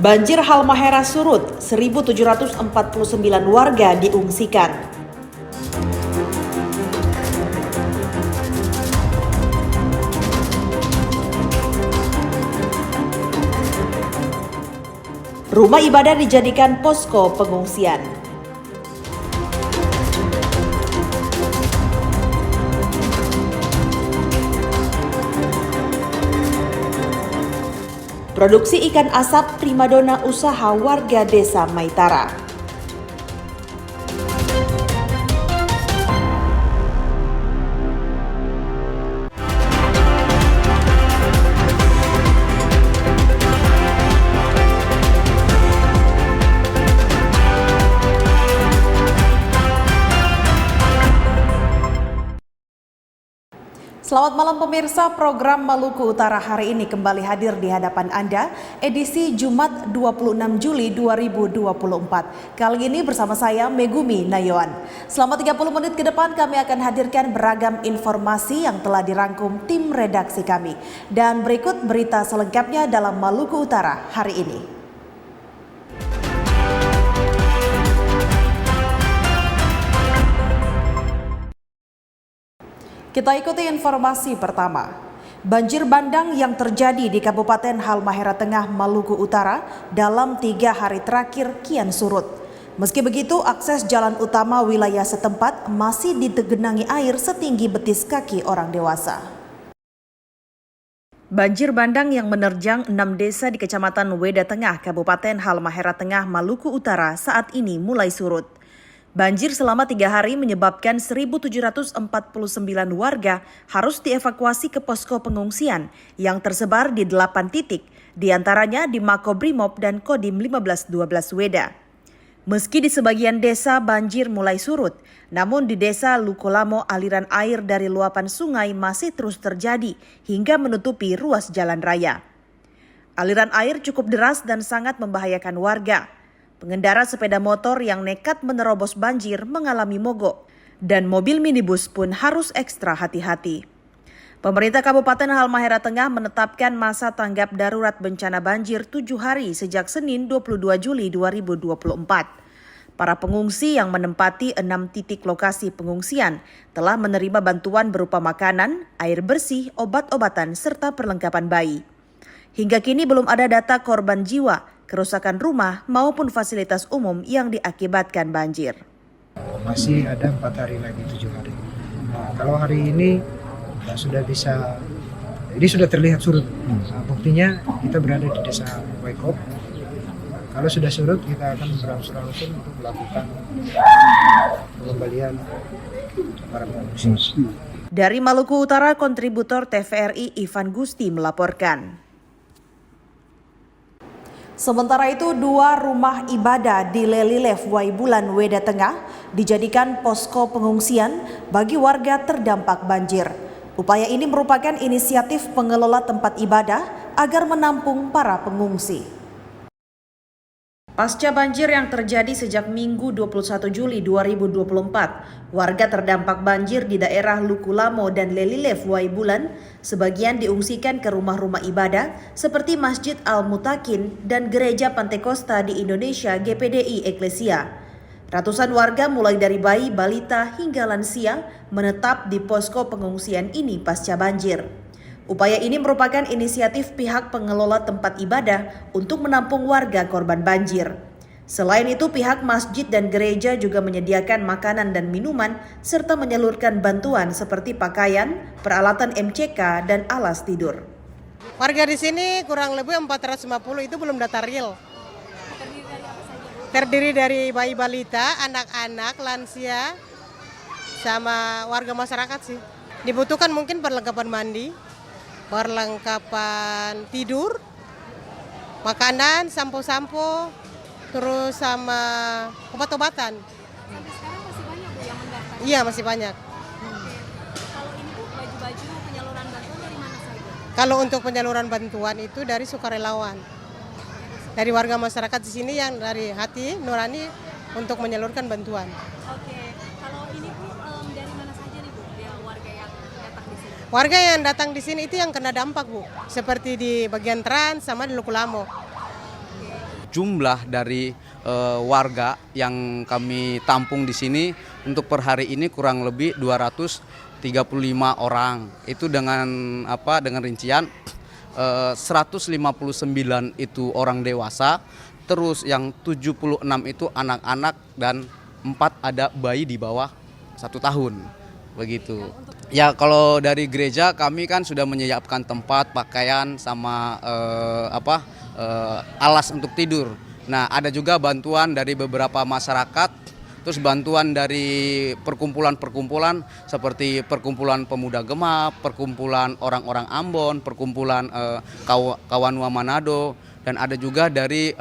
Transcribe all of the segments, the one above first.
Banjir Halmahera surut, 1.749 warga diungsikan. Rumah ibadah dijadikan posko pengungsian. Produksi ikan asap primadona usaha warga desa Maitara. Selamat malam pemirsa, program Maluku Utara hari ini kembali hadir di hadapan Anda, edisi Jumat 26 Juli 2024. Kali ini bersama saya Megumi Nayoan. Selama 30 menit ke depan kami akan hadirkan beragam informasi yang telah dirangkum tim redaksi kami. Dan berikut berita selengkapnya dalam Maluku Utara hari ini. Kita ikuti informasi pertama. Banjir bandang yang terjadi di Kabupaten Halmahera Tengah, Maluku Utara dalam 3 hari terakhir kian surut. Meski begitu, akses jalan utama wilayah setempat masih digenangi air setinggi betis kaki orang dewasa. Banjir bandang yang menerjang 6 desa di Kecamatan Weda Tengah, Kabupaten Halmahera Tengah, Maluku Utara saat ini mulai surut. Banjir selama 3 hari menyebabkan 1.749 warga harus dievakuasi ke posko pengungsian yang tersebar di 8 titik, diantaranya di Makobrimob dan Kodim 1512 Weda. Meski di sebagian desa banjir mulai surut, namun di desa Lukolamo aliran air dari luapan sungai masih terus terjadi hingga menutupi ruas jalan raya. Aliran air cukup deras dan sangat membahayakan warga. Pengendara sepeda motor yang nekat menerobos banjir mengalami mogok dan mobil minibus pun harus ekstra hati-hati. Pemerintah Kabupaten Halmahera Tengah menetapkan masa tanggap darurat bencana banjir 7 hari sejak Senin 22 Juli 2024. Para pengungsi yang menempati 6 titik lokasi pengungsian telah menerima bantuan berupa makanan, air bersih, obat-obatan, serta perlengkapan bayi. Hingga kini belum ada data korban jiwa, kerusakan rumah maupun fasilitas umum yang diakibatkan banjir. Masih ada 4 hari lagi, 7 hari. Nah, kalau hari ini sudah bisa, ini sudah terlihat surut. Nah, buktinya kita berada di desa Waikop. Kalau sudah surut kita akan berangsur-angsur untuk melakukan pengembalian para pengungsi. Dari Maluku Utara, kontributor TVRI Ivan Gusti melaporkan. Sementara itu, 2 rumah ibadah di Lelilef Waibulan Weda Tengah dijadikan posko pengungsian bagi warga terdampak banjir. Upaya ini merupakan inisiatif pengelola tempat ibadah agar menampung para pengungsi. Pasca banjir yang terjadi sejak Minggu 21 Juli 2024, warga terdampak banjir di daerah Lukolamo dan Lelilef Waibulan sebagian diungsikan ke rumah-rumah ibadah seperti Masjid Al-Mutakin dan Gereja Pantekosta di Indonesia GPDI Eklesia. Ratusan warga mulai dari bayi, balita hingga lansia menetap di posko pengungsian ini pasca banjir. Upaya ini merupakan inisiatif pihak pengelola tempat ibadah untuk menampung warga korban banjir. Selain itu, pihak masjid dan gereja juga menyediakan makanan dan minuman serta menyalurkan bantuan seperti pakaian, peralatan MCK, dan alas tidur. Warga di sini kurang lebih 450 itu belum data real. Terdiri dari bayi balita, anak-anak, lansia, sama warga masyarakat sih. Dibutuhkan mungkin perlengkapan mandi, perlengkapan tidur, makanan, sampo-sampo, terus sama obat-obatan. Sampai sekarang masih banyak Bu yang mendaftar? Iya, masih banyak. Kalau ini Bu, baju-baju penyaluran bantuan dari mana saja? Kalau untuk penyaluran bantuan itu dari sukarelawan. Dari warga masyarakat di sini yang dari hati nurani untuk menyalurkan bantuan. Oke, kalau ini Bu dari mana saja nih Bu, ya warga yang datang di sini? Warga yang datang di sini itu yang kena dampak Bu, seperti di bagian Trans sama di Lukolamo. jumlah dari warga yang kami tampung di sini untuk per hari ini kurang lebih 235 orang. Itu dengan rincian 159 itu orang dewasa, terus yang 76 itu anak-anak dan 4 ada bayi di bawah 1 tahun. Begitu. Ya kalau dari gereja kami kan sudah menyiapkan tempat, pakaian sama alas untuk tidur. Nah, ada juga bantuan dari beberapa masyarakat, terus bantuan dari perkumpulan-perkumpulan seperti Perkumpulan Pemuda Gemah, Perkumpulan Orang-orang Ambon, Perkumpulan Kawanua Manado, dan ada juga dari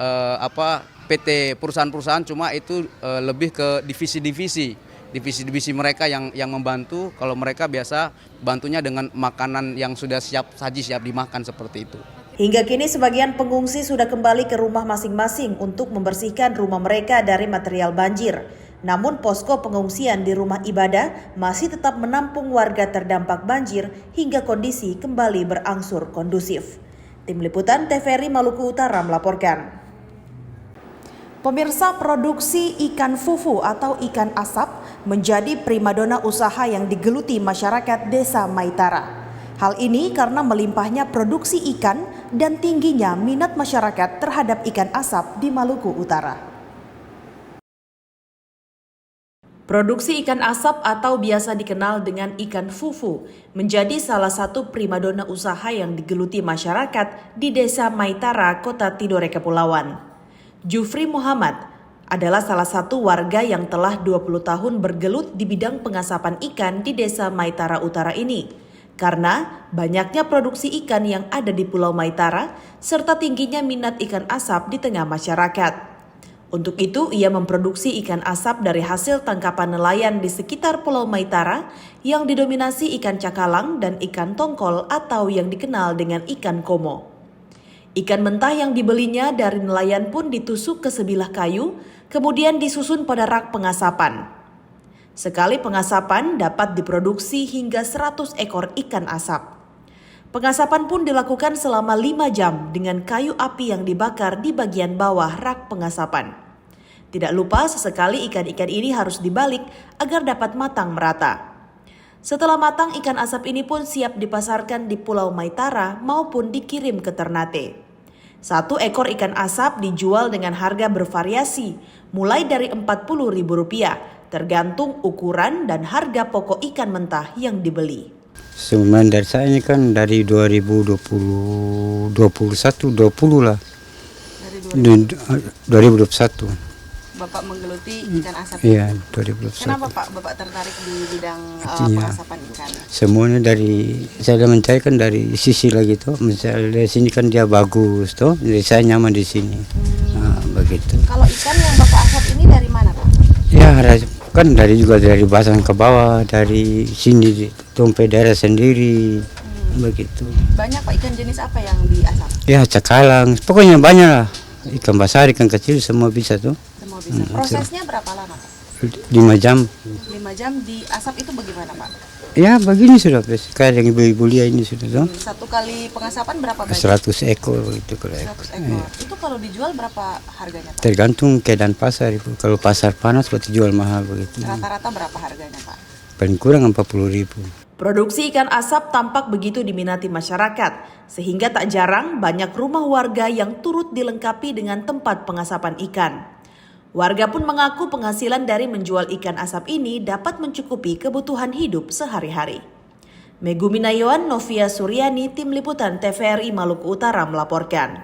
PT perusahaan-perusahaan, cuma itu lebih ke divisi-divisi mereka yang membantu. Kalau mereka biasa bantunya dengan makanan yang sudah siap saji, siap dimakan seperti itu. Hingga kini sebagian pengungsi sudah kembali ke rumah masing-masing untuk membersihkan rumah mereka dari material banjir. Namun posko pengungsian di rumah ibadah masih tetap menampung warga terdampak banjir hingga kondisi kembali berangsur kondusif. Tim Liputan TVRI Maluku Utara melaporkan. Pemirsa, produksi ikan fufu atau ikan asap menjadi primadona usaha yang digeluti masyarakat Desa Maitara. Hal ini karena melimpahnya produksi ikan dan tingginya minat masyarakat terhadap ikan asap di Maluku Utara. Produksi ikan asap atau biasa dikenal dengan ikan fufu menjadi salah satu primadona usaha yang digeluti masyarakat di Desa Maitara, Kota Tidore, Kepulauan. Jufri Muhammad adalah salah satu warga yang telah 20 tahun bergelut di bidang pengasapan ikan di Desa Maitara Utara ini. Karena banyaknya produksi ikan yang ada di Pulau Maitara serta tingginya minat ikan asap di tengah masyarakat. Untuk itu, ia memproduksi ikan asap dari hasil tangkapan nelayan di sekitar Pulau Maitara yang didominasi ikan cakalang dan ikan tongkol atau yang dikenal dengan ikan komo. Ikan mentah yang dibelinya dari nelayan pun ditusuk ke sebilah kayu, kemudian disusun pada rak pengasapan. Sekali pengasapan dapat diproduksi hingga 100 ekor ikan asap. Pengasapan pun dilakukan selama 5 jam dengan kayu api yang dibakar di bagian bawah rak pengasapan. Tidak lupa sesekali ikan-ikan ini harus dibalik agar dapat matang merata. Setelah matang, ikan asap ini pun siap dipasarkan di Pulau Maitara maupun dikirim ke Ternate. 1 ekor ikan asap dijual dengan harga bervariasi, mulai dari Rp40.000, tergantung ukuran dan harga pokok ikan mentah yang dibeli. Sebenarnya dari saya ini kan dari 2020 lah. Dari 2021. Bapak menggeluti ikan asap. Iya, 2021. Kenapa Pak Bapak tertarik di bidang pengasapan ikan? Semuanya dari saya mencari kan dari sisi lagi tuh. Misalnya di sini kan dia bagus tuh, jadi saya nyaman di sini. Nah, begitu. Kalau ikan yang Bapak asap ini dari mana Pak? Ya, kan juga dari Basan ke bawah, dari sini di Tumpe daerah sendiri. Begitu. Banyak Pak, ikan jenis apa yang diasap? Ya, cakalang, pokoknya banyak lah. Ikan besar, ikan kecil semua bisa tuh. Semua bisa. Prosesnya berapa lama Pak? 5 jam. 5 jam diasap itu bagaimana Pak? Ya begini sudah, kayak yang ibu-ibu lihat ini sudah tuh. Satu kali pengasapan berapa banyak? 100 ekor gitu kalau 100 ekor. Itu kalau dijual berapa harganya Pak? Tergantung keadaan pasar ibu. Kalau pasar panas berarti jual mahal begitu. Rata-rata berapa harganya Pak? Paling kurang 40.000. Produksi ikan asap tampak begitu diminati masyarakat, sehingga tak jarang banyak rumah warga yang turut dilengkapi dengan tempat pengasapan ikan. Warga pun mengaku penghasilan dari menjual ikan asap ini dapat mencukupi kebutuhan hidup sehari-hari. Megumi Nayawan, Novia Suryani, Tim Liputan TVRI Maluku Utara melaporkan.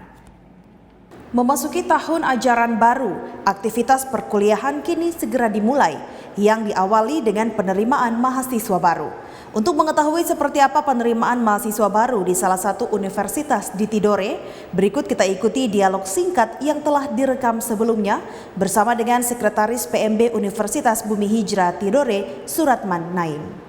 Memasuki tahun ajaran baru, aktivitas perkuliahan kini segera dimulai, yang diawali dengan penerimaan mahasiswa baru. Untuk mengetahui seperti apa penerimaan mahasiswa baru di salah satu universitas di Tidore, berikut kita ikuti dialog singkat yang telah direkam sebelumnya bersama dengan Sekretaris PMB Universitas Bumi Hijrah Tidore, Suratman Naim.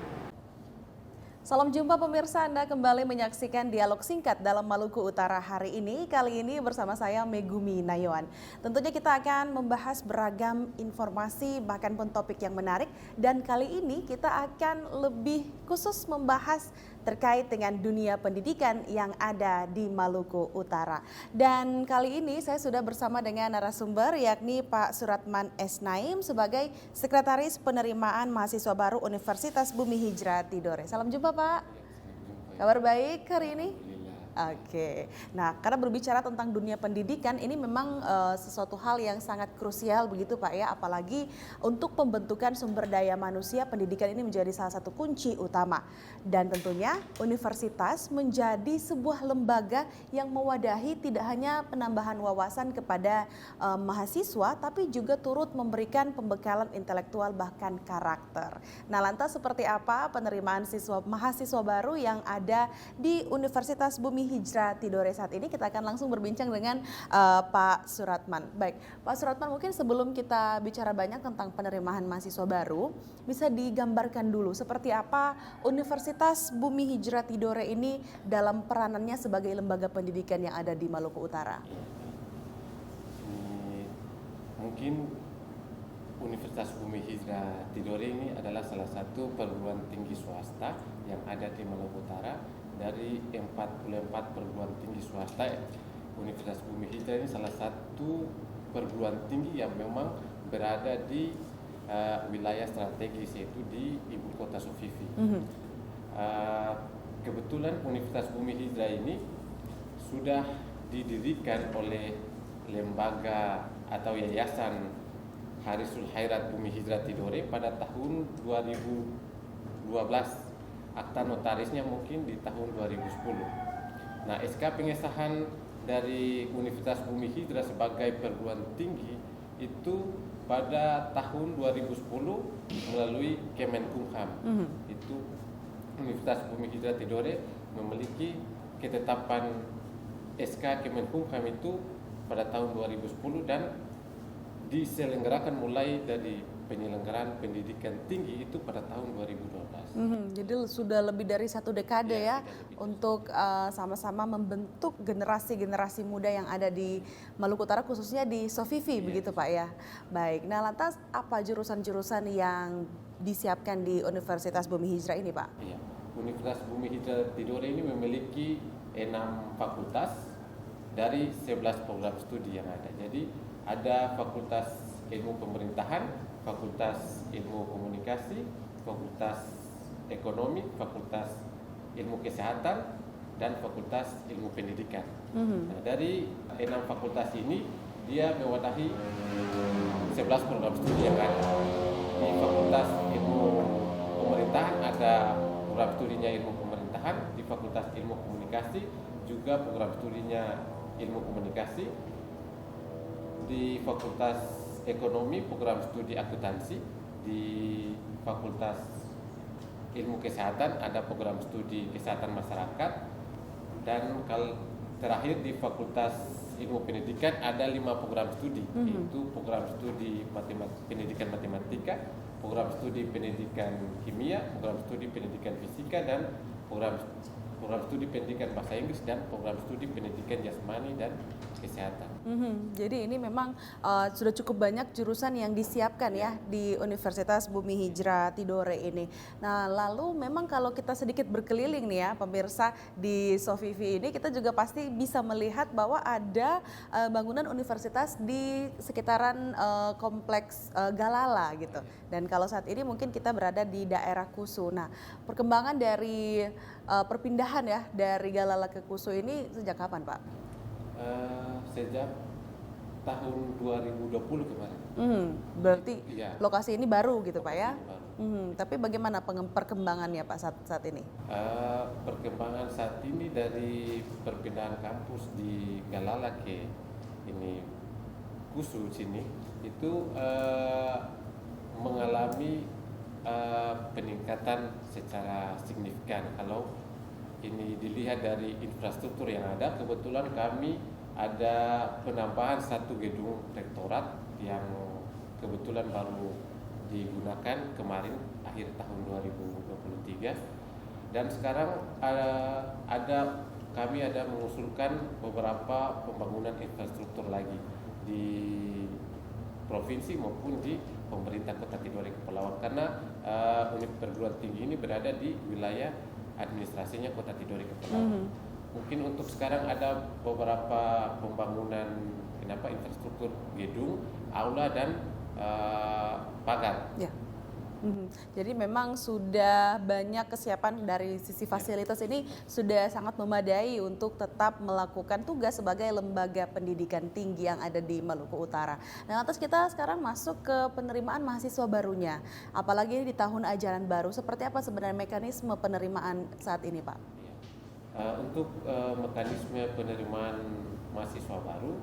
Salam jumpa pemirsa, Anda kembali menyaksikan dialog singkat dalam Maluku Utara hari ini. Kali ini bersama saya Megumi Nayawan. Tentunya kita akan membahas beragam informasi bahkan pun topik yang menarik. Dan kali ini kita akan lebih khusus membahas terkait dengan dunia pendidikan yang ada di Maluku Utara. Dan kali ini saya sudah bersama dengan narasumber yakni Pak Suratman S. Naim sebagai Sekretaris Penerimaan Mahasiswa Baru Universitas Bumi Hijrah Tidore. Salam jumpa Pak. Kabar baik hari ini? Oke, nah karena berbicara tentang dunia pendidikan ini memang sesuatu hal yang sangat krusial begitu Pak ya, apalagi untuk pembentukan sumber daya manusia, pendidikan ini menjadi salah satu kunci utama. Dan tentunya universitas menjadi sebuah lembaga yang mewadahi tidak hanya penambahan wawasan kepada mahasiswa, tapi juga turut memberikan pembekalan intelektual bahkan karakter. Nah lantas seperti apa penerimaan mahasiswa baru yang ada di Universitas Bumi Hijrah Tidore saat ini? Kita akan langsung berbincang dengan Pak Suratman. Baik, Pak Suratman, mungkin sebelum kita bicara banyak tentang penerimaan mahasiswa baru, bisa digambarkan dulu seperti apa Universitas Bumi Hijrah Tidore ini dalam peranannya sebagai lembaga pendidikan yang ada di Maluku Utara. Mungkin Universitas Bumi Hijrah Tidore ini adalah salah satu perguruan tinggi swasta yang ada di Maluku Utara. Dari 44 perguruan tinggi swasta, Universitas Bumi Hijrah ini salah satu perguruan tinggi yang memang berada di wilayah strategis, yaitu di ibu kota Sofifi. Kebetulan Universitas Bumi Hijrah ini sudah didirikan oleh lembaga atau yayasan Harisul Khairat Bumi Hijrah Tidore pada tahun 2012. Akta notarisnya mungkin di tahun 2010. Nah, SK pengesahan dari Universitas Bumi Hijrah sebagai perguruan tinggi itu pada tahun 2010 melalui Kemenkumham. Itu Universitas Bumi Hijrah Tidore memiliki ketetapan SK Kemenkumham itu pada tahun 2010 dan diselenggarakan mulai dari penyelenggaraan pendidikan tinggi itu pada tahun 2012. Jadi sudah lebih dari 1 dekade ya untuk sama-sama membentuk generasi-generasi muda yang ada di Maluku Utara, khususnya di Sofifi, begitu Pak ya. Baik, nah lantas apa jurusan-jurusan yang disiapkan di Universitas Bumi Hijrah ini Pak? Iya, Universitas Bumi Hijrah Tidore ini memiliki 6 fakultas dari 11 program studi yang ada. Jadi ada Fakultas Ilmu Pemerintahan, Fakultas Ilmu Komunikasi, Fakultas Ekonomi, Fakultas Ilmu Kesehatan, dan Fakultas Ilmu Pendidikan. Nah, dari 6 fakultas ini dia mewadahi 11 program studi yang ada. Di Fakultas Ilmu Pemerintahan ada program studinya Ilmu Pemerintahan, di Fakultas Ilmu Komunikasi juga program studinya Ilmu Komunikasi, di Fakultas Ekonomi program studi akuntansi, di Fakultas Ilmu Kesehatan ada program studi kesehatan masyarakat, dan terakhir di Fakultas Ilmu Pendidikan ada 5 program studi, yaitu program studi pendidikan matematika, program studi pendidikan kimia, program studi pendidikan fisika, dan program studi pendidikan bahasa Inggris, dan program studi pendidikan jasmani dan kesehatan. Jadi ini memang sudah cukup banyak jurusan yang disiapkan ya di Universitas Bumi Hijrah Tidore ini. Nah lalu memang kalau kita sedikit berkeliling nih ya pemirsa di Sofifi ini, kita juga pasti bisa melihat bahwa ada bangunan universitas di sekitaran kompleks Galala gitu. Dan kalau saat ini mungkin kita berada di daerah Kusu. Nah perkembangan dari perpindahan ya dari Galala ke Kusu ini sejak kapan Pak? Sejak tahun 2020 kemarin. Berarti ya, lokasi ini baru gitu Pak ya? Baru. Tapi bagaimana perkembangannya Pak saat ini? Perkembangan saat ini dari perpindahan kampus di Galala ke ini Kusu sini itu mengalami peningkatan secara signifikan. Kalau ini dilihat dari infrastruktur yang ada, kebetulan kami ada penambahan 1 gedung rektorat yang kebetulan baru digunakan kemarin akhir tahun 2023, dan sekarang kami ada mengusulkan beberapa pembangunan infrastruktur lagi di provinsi maupun di pemerintah Kota Tidore Kepulauan, karena unit perguruan tinggi ini berada di wilayah administrasinya Kota Tidore Kepulauan. Mungkin untuk sekarang ada beberapa pembangunan infrastruktur gedung, aula dan pagar. Ya. Jadi memang sudah banyak kesiapan dari sisi fasilitas ini sudah sangat memadai untuk tetap melakukan tugas sebagai lembaga pendidikan tinggi yang ada di Maluku Utara. Nah, lantas kita sekarang masuk ke penerimaan mahasiswa barunya. Apalagi di tahun ajaran baru, seperti apa sebenarnya mekanisme penerimaan saat ini, Pak? Untuk mekanisme penerimaan mahasiswa baru,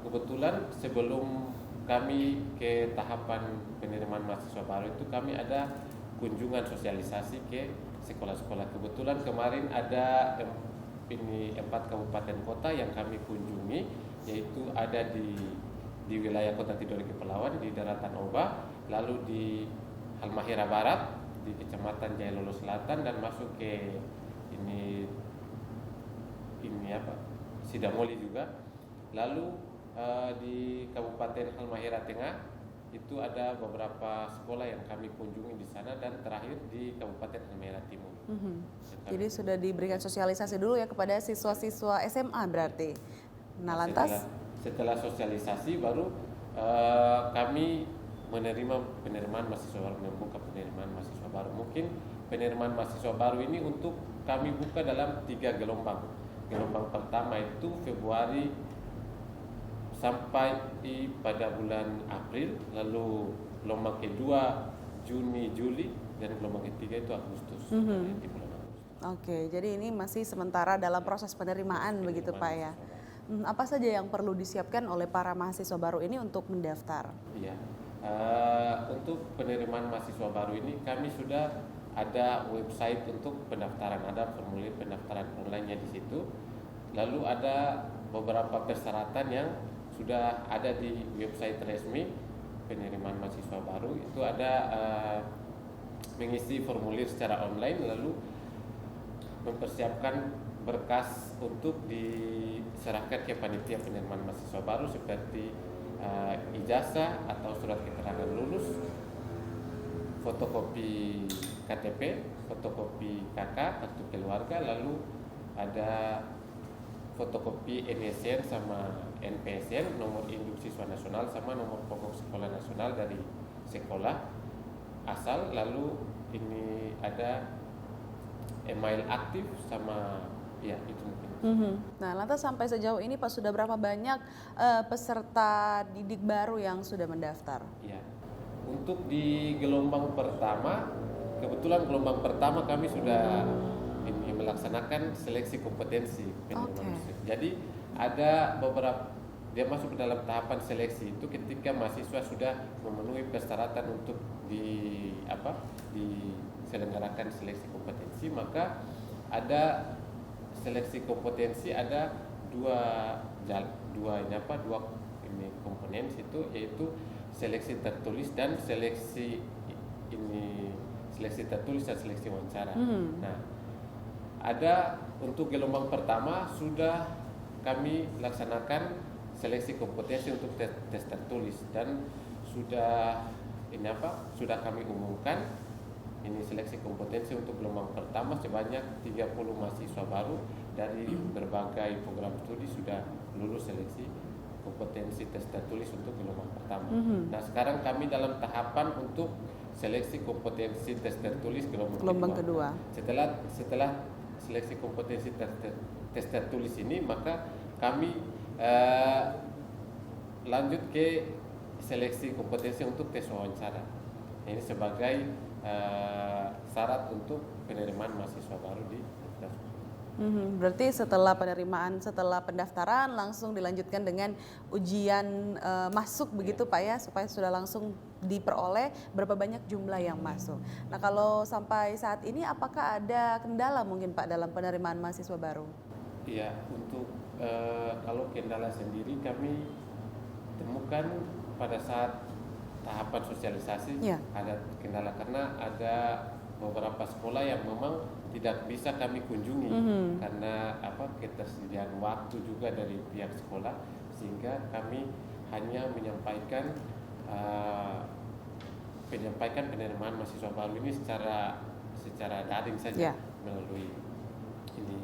kebetulan sebelum kami ke tahapan penerimaan mahasiswa baru itu kami ada kunjungan sosialisasi ke sekolah-sekolah. Kebetulan kemarin ada 4 kabupaten kota yang kami kunjungi, yaitu ada di wilayah Kota Tidore Kepulauan di Daratan Oba, lalu di Halmahera Barat di Kecamatan Jailolo Selatan, dan masuk ke Sidamoli juga. Lalu di Kabupaten Halmahera Tengah itu ada beberapa sekolah yang kami kunjungi di sana, dan terakhir di Kabupaten Halmahera Timur. Jadi sudah diberikan sosialisasi dulu ya kepada siswa-siswa SMA berarti. Nah, lantas setelah sosialisasi baru kami menerima penerimaan mahasiswa baru, membuka penerimaan mahasiswa baru. Mungkin penerimaan mahasiswa baru ini untuk kami buka dalam 3 gelombang. Gelombang pertama itu Februari sampai pada bulan April, lalu gelombang kedua Juni, Juli, dan gelombang ketiga itu Agustus, di bulan Agustus. Oke, jadi ini masih sementara dalam proses penerimaan begitu Pak ya. Apa saja yang perlu disiapkan oleh para mahasiswa baru ini untuk mendaftar? Iya, untuk penerimaan mahasiswa baru ini kami sudah ada website untuk pendaftaran, ada formulir pendaftaran online-nya di situ. Lalu ada beberapa persyaratan yang sudah ada di website resmi penerimaan mahasiswa baru. Itu ada mengisi formulir secara online, lalu mempersiapkan berkas untuk diserahkan ke panitia penerimaan mahasiswa baru seperti ijazah atau surat keterangan lulus, fotokopi KTP, fotokopi KK, kartu keluarga, lalu ada fotokopi NSN sama NPSN, nomor induk siswa nasional sama nomor pokok sekolah nasional dari sekolah asal, lalu ini ada email aktif sama ya itu mungkin. Nah, lantas sampai sejauh ini Pak sudah berapa banyak peserta didik baru yang sudah mendaftar? Ya, untuk di gelombang pertama, kebetulan gelombang pertama kami sudah melaksanakan seleksi kompetensi penerimaan mahasiswa. Jadi ada beberapa, dia masuk ke dalam tahapan seleksi itu ketika mahasiswa sudah memenuhi persyaratan untuk diselenggarakan seleksi kompetensi, maka ada seleksi kompetensi, ada dua komponen situ, yaitu seleksi tertulis dan seleksi tertulis dan seleksi wawancara. Nah, ada untuk gelombang pertama sudah kami laksanakan seleksi kompetensi untuk tes tertulis, dan sudah kami umumkan ini seleksi kompetensi untuk gelombang pertama sebanyak 30 mahasiswa baru dari berbagai program studi sudah lulus seleksi kompetensi tes tertulis untuk gelombang pertama. Nah, sekarang kami dalam tahapan untuk seleksi kompetensi tes tertulis gelombang kedua. Setelah seleksi kompetensi tes tertulis ini, maka kami lanjut ke seleksi kompetensi untuk tes wawancara. Ini sebagai syarat untuk penerimaan mahasiswa baru di Dasma. Berarti setelah pendaftaran langsung dilanjutkan dengan ujian masuk begitu Pak ya, supaya sudah langsung diperoleh berapa banyak jumlah yang masuk. Nah, kalau sampai saat ini apakah ada kendala mungkin Pak dalam penerimaan mahasiswa baru? Iya, untuk kalau kendala sendiri kami temukan pada saat tahapan sosialisasi ada kendala, karena ada beberapa sekolah yang memang tidak bisa kami kunjungi karena ketersediaan waktu juga dari pihak sekolah, sehingga kami hanya menyampaikan penerimaan mahasiswa baru ini secara secara daring saja Ya. melalui ini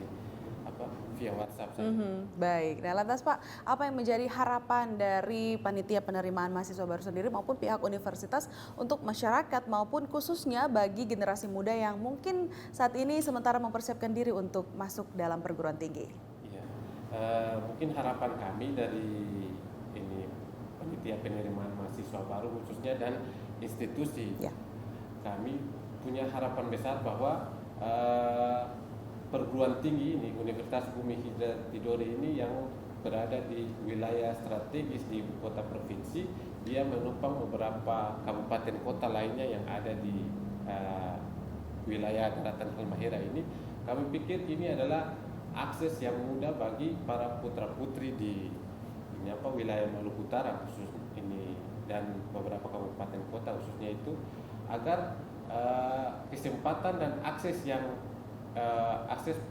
via WhatsApp saja. Baik, nah lantas Pak, apa yang menjadi harapan dari panitia penerimaan mahasiswa baru sendiri maupun pihak universitas untuk masyarakat maupun khususnya bagi generasi muda yang mungkin saat ini sementara mempersiapkan diri untuk masuk dalam perguruan tinggi? Iya, mungkin harapan kami dari ini panitia penerimaan mahasiswa baru khususnya dan institusi, Ya. kami punya harapan besar bahwa perguruan tinggi ini, Universitas Bumi Hijrah Tidore ini yang berada di wilayah strategis di ibu kota provinsi, dia menopang beberapa kabupaten kota lainnya yang ada di wilayah daratan Halmahera ini. Kami pikir ini adalah akses yang mudah bagi para putra putri di wilayah Maluku Utara khusus ini dan beberapa kabupaten kota khususnya itu, agar kesempatan dan akses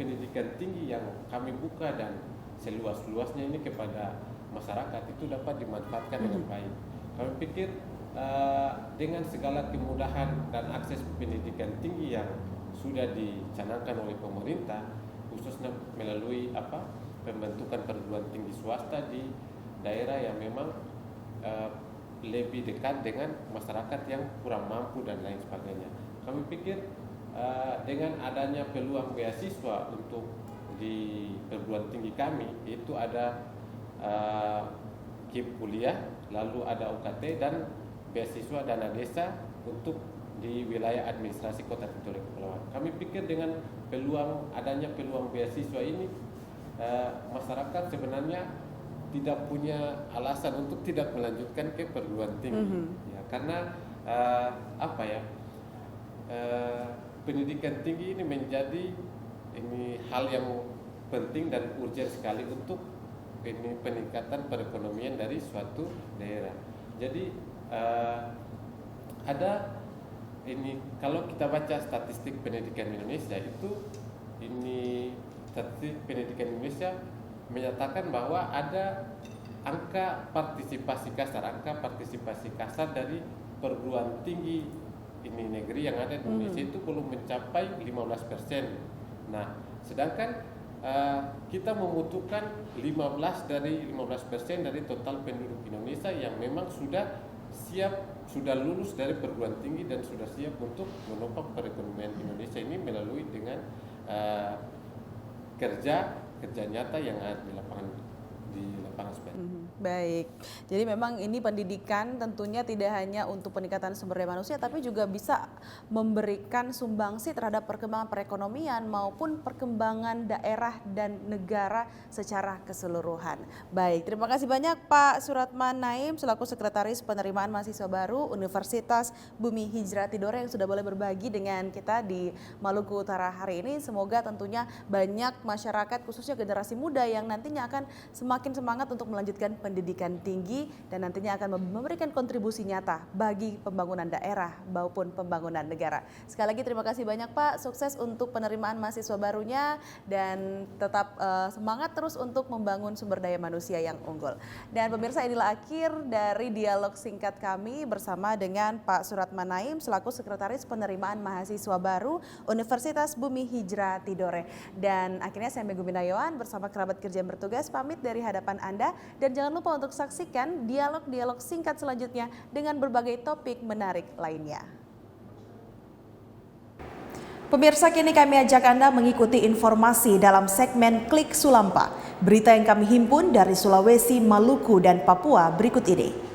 pendidikan tinggi yang kami buka dan seluas-luasnya ini kepada masyarakat itu dapat dimanfaatkan dengan baik. Kami pikir dengan segala kemudahan dan akses pendidikan tinggi yang sudah dicanangkan oleh pemerintah, khususnya melalui pembentukan perguruan tinggi swasta di daerah yang memang lebih dekat dengan masyarakat yang kurang mampu dan lain sebagainya. Kami pikir dengan adanya peluang beasiswa untuk di perguruan tinggi kami, itu ada KIP kuliah, lalu ada UKT dan beasiswa dana desa untuk di wilayah administrasi Kota Tidore Kepulauan. Kami pikir dengan adanya peluang beasiswa ini, masyarakat sebenarnya tidak punya alasan untuk tidak melanjutkan ke perguruan tinggi, ya, karena pendidikan tinggi ini menjadi hal yang penting dan urgent sekali untuk peningkatan perekonomian dari suatu daerah. Jadi kalau kita baca statistik pendidikan Indonesia itu, statistik pendidikan Indonesia menyatakan bahwa ada angka partisipasi kasar dari perguruan tinggi negeri yang ada di Indonesia itu belum mencapai 15%. Nah, sedangkan kita membutuhkan 15% dari total penduduk Indonesia yang memang sudah lulus dari perguruan tinggi dan sudah siap untuk menopang perekonomian Indonesia ini melalui dengan kerja nyata yang ada di lapangan sebenarnya. Baik, jadi memang ini pendidikan tentunya tidak hanya untuk peningkatan sumber daya manusia, tapi juga bisa memberikan sumbangsi terhadap perkembangan perekonomian maupun perkembangan daerah dan negara secara keseluruhan. Baik, terima kasih banyak Pak Suratman Naim selaku Sekretaris Penerimaan Mahasiswa Baru Universitas Bumi Hijrah Tidore yang sudah boleh berbagi dengan kita di Maluku Utara hari ini. Semoga tentunya banyak masyarakat khususnya generasi muda yang nantinya akan semakin semangat untuk melanjutkan pendidikan tinggi dan nantinya akan memberikan kontribusi nyata bagi pembangunan daerah maupun pembangunan negara. Sekali lagi terima kasih banyak Pak, sukses untuk penerimaan mahasiswa barunya dan tetap semangat terus untuk membangun sumber daya manusia yang unggul. Dan pemirsa, inilah akhir dari dialog singkat kami bersama dengan Pak Suratman Naim selaku Sekretaris Penerimaan Mahasiswa Baru Universitas Bumi Hijrah Tidore. Dan akhirnya saya Megumi Nayawan bersama kerabat kerja yang bertugas pamit dari hadapan Anda, dan jangan lupa untuk saksikan dialog-dialog singkat selanjutnya dengan berbagai topik menarik lainnya. Pemirsa, kini kami ajak Anda mengikuti informasi dalam segmen Klik Sulampa. Berita yang kami himpun dari Sulawesi, Maluku, dan Papua berikut ini.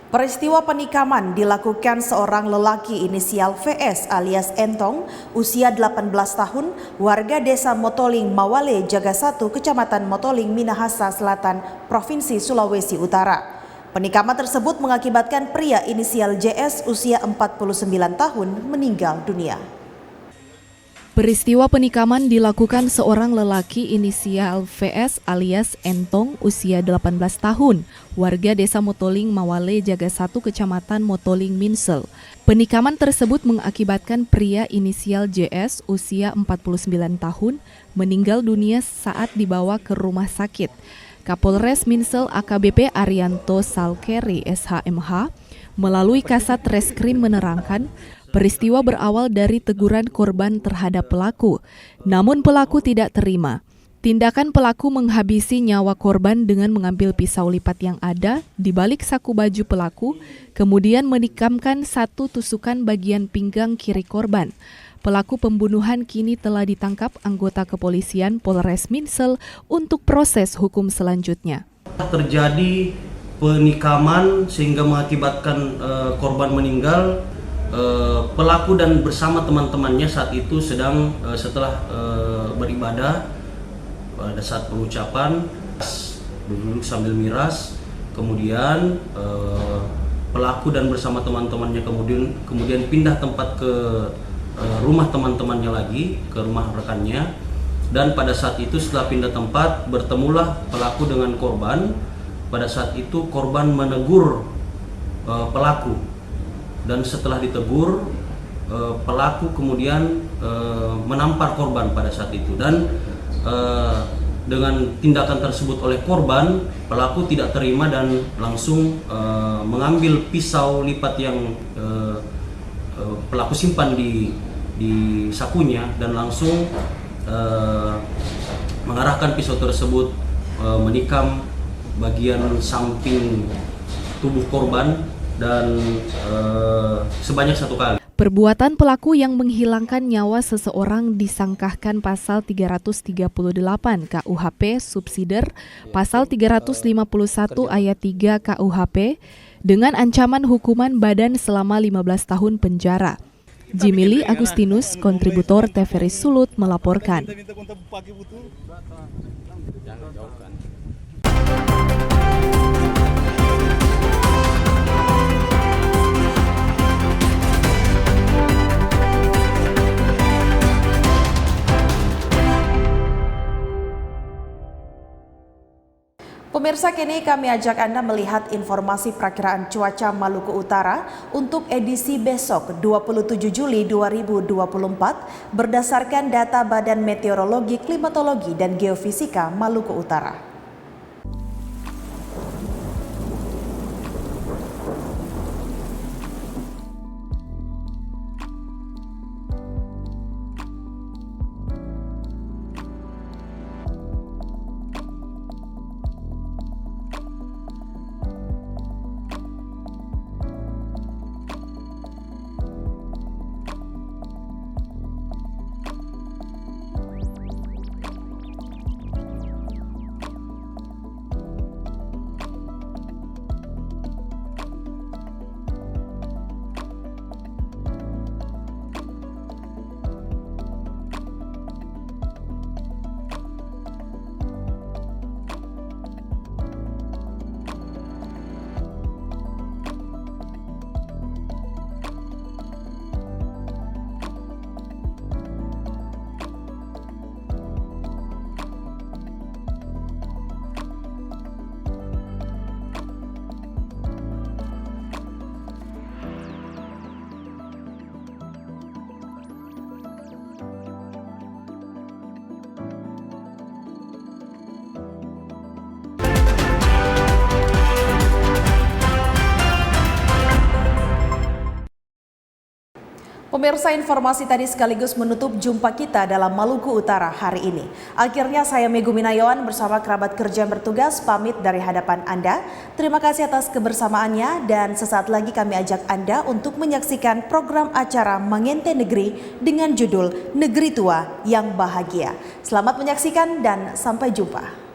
Peristiwa penikaman dilakukan seorang lelaki inisial VS alias Entong, usia 18 tahun, warga desa Motoling, Mawale, Jaga 1, Kecamatan Motoling, Minahasa Selatan, Provinsi Sulawesi Utara. Penikaman tersebut mengakibatkan pria inisial JS usia 49 tahun meninggal dunia. Peristiwa penikaman dilakukan seorang lelaki inisial VS alias Entong usia 18 tahun, warga desa Motoling Mawale Jaga 1 Kecamatan Motoling Minsel. Penikaman tersebut mengakibatkan pria inisial JS usia 49 tahun meninggal dunia saat dibawa ke rumah sakit. Kapolres Minsel AKBP Arianto Salkeri SHMH melalui Kasat Reskrim menerangkan peristiwa berawal dari teguran korban terhadap pelaku, namun pelaku tidak terima. Tindakan pelaku menghabisi nyawa korban dengan mengambil pisau lipat yang ada di balik saku baju pelaku, kemudian menikamkan satu tusukan bagian pinggang kiri korban. Pelaku pembunuhan kini telah ditangkap anggota kepolisian Polres Minsel untuk proses hukum selanjutnya. Terjadi penikaman sehingga mengakibatkan korban meninggal. Pelaku dan bersama teman-temannya saat itu sedang setelah beribadah, pada saat pengucapan duduk sambil miras, kemudian pelaku dan bersama teman-temannya kemudian pindah tempat ke rumah teman-temannya lagi, ke rumah rekannya, dan pada saat itu setelah pindah tempat bertemulah pelaku dengan korban. Pada saat itu korban menegur pelaku, dan setelah ditegur pelaku kemudian menampar korban pada saat itu, dan dengan tindakan tersebut oleh korban, pelaku tidak terima dan langsung mengambil pisau lipat yang pelaku simpan di sakunya dan langsung mengarahkan pisau tersebut menikam bagian samping tubuh korban dan sebanyak 1 kali. Perbuatan pelaku yang menghilangkan nyawa seseorang disangkakan pasal 338 KUHP subsider, pasal 351 ayat 3 KUHP dengan ancaman hukuman badan selama 15 tahun penjara. Jimili Agustinus, kontributor TVRI Sulut melaporkan. Pemirsa, kini kami ajak Anda melihat informasi perakiraan cuaca Maluku Utara untuk edisi besok 27 Juli 2024 berdasarkan data Badan Meteorologi, Klimatologi, dan Geofisika Maluku Utara. Pemirsa, informasi tadi sekaligus menutup jumpa kita dalam Maluku Utara hari ini. Akhirnya saya Megumi Nayawan bersama kerabat kerja yang bertugas pamit dari hadapan Anda. Terima kasih atas kebersamaannya dan sesaat lagi kami ajak Anda untuk menyaksikan program acara Mangente Negeri dengan judul Negeri Tua yang Bahagia. Selamat menyaksikan dan sampai jumpa.